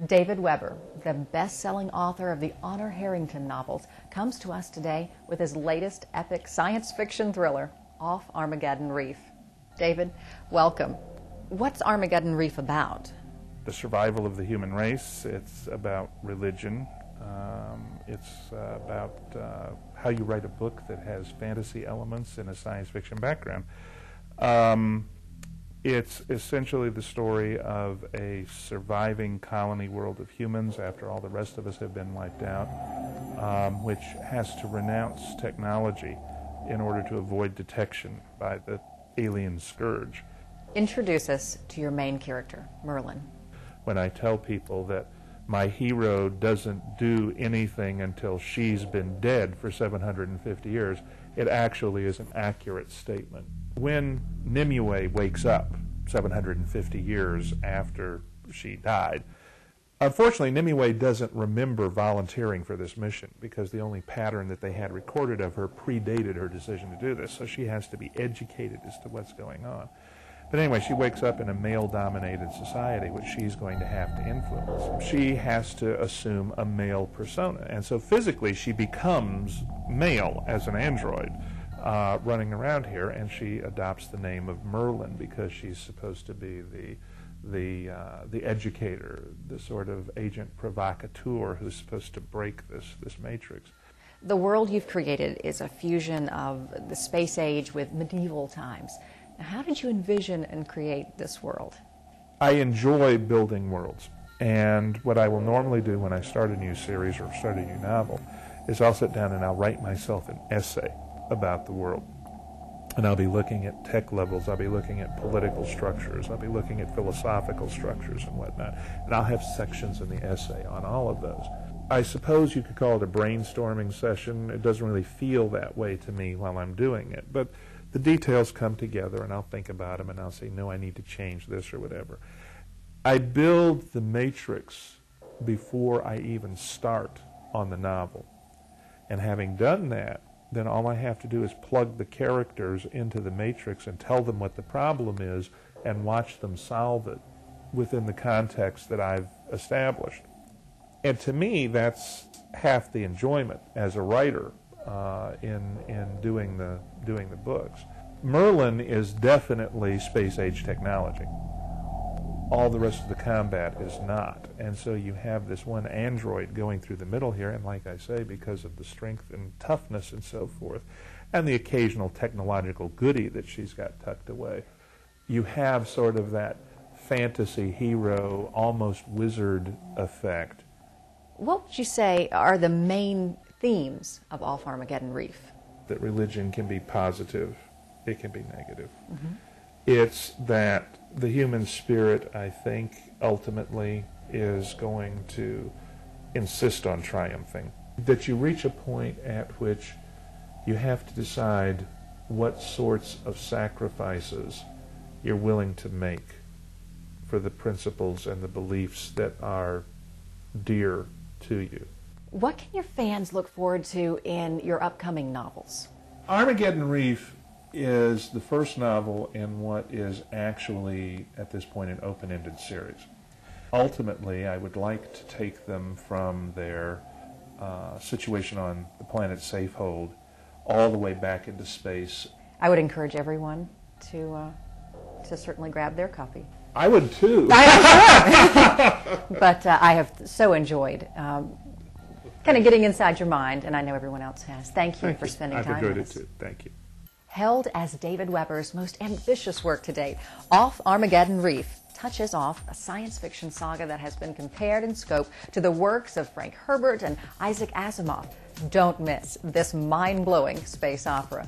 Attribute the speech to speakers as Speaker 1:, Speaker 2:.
Speaker 1: David Weber, the best-selling author of the Honor Harrington novels, comes to us today with his latest epic science fiction thriller, Off Armageddon Reef. David, welcome. What's Armageddon Reef about?
Speaker 2: The survival of the human race. It's about religion. It's about how you write a book that has fantasy elements and a science fiction background. It's essentially the story of a surviving colony world of humans after all the rest of us have been wiped out, which has to renounce technology in order to avoid detection by the alien scourge.
Speaker 1: Introduce us to your main character, Merlin.
Speaker 2: When I tell people that my hero doesn't do anything until she's been dead for 750 years, it actually is an accurate statement. When Nimue wakes up 750 years after she died, unfortunately Nimue doesn't remember volunteering for this mission because the only pattern that they had recorded of her predated her decision to do this, so she has to be educated as to what's going on. But anyway, she wakes up in a male-dominated society, which she's going to have to influence. She has to assume a male persona, and so physically she becomes male as an android running around here, and she adopts the name of Merlin because she's supposed to be the educator, the sort of agent provocateur who's supposed to break this matrix.
Speaker 1: The world you've created is a fusion of the space age with medieval times. How did you envision and create this world?
Speaker 2: I enjoy building worlds, and what I will normally do when I start a new series or start a new novel is I'll sit down and I'll write myself an essay about the world. And I'll be looking at tech levels, I'll be looking at political structures, I'll be looking at philosophical structures and whatnot, and I'll have sections in the essay on all of those. I suppose you could call it a brainstorming session. It doesn't really feel that way to me while I'm doing it, but the details come together and I'll think about them and I'll say, no, I need to change this or whatever. I build the matrix before I even start on the novel. And having done that, then all I have to do is plug the characters into the matrix and tell them what the problem is and watch them solve it within the context that I've established. And to me, that's half the enjoyment as a writer in doing the books. Merlin is definitely space-age technology. All the rest of the combat is not. And so you have this one android going through the middle here, and like I say, because of the strength and toughness and so forth, and the occasional technological goodie that she's got tucked away, you have sort of that fantasy hero, almost wizard effect.
Speaker 1: What would you say are the main themes of Off Armageddon Reef?
Speaker 2: That religion can be positive, it can be negative. Mm-hmm. It's that the human spirit, I think, ultimately is going to insist on triumphing. That you reach a point at which you have to decide what sorts of sacrifices you're willing to make for the principles and the beliefs that are dear to you.
Speaker 1: What can your fans look forward to in your upcoming novels?
Speaker 2: Armageddon Reef is the first novel in what is actually, at this point, an open-ended series. Ultimately, I would like to take them from their situation on the planet Safehold all the way back into space.
Speaker 1: I would encourage everyone to certainly grab their copy.
Speaker 2: I would too.
Speaker 1: But I have so enjoyed kind of getting inside your mind, and I know everyone else has. Thank you for spending time with us.
Speaker 2: I've enjoyed it too. Thank you.
Speaker 1: Hailed as David Weber's most ambitious work to date, Off Armageddon Reef touches off a science fiction saga that has been compared in scope to the works of Frank Herbert and Isaac Asimov. Don't miss this mind-blowing space opera.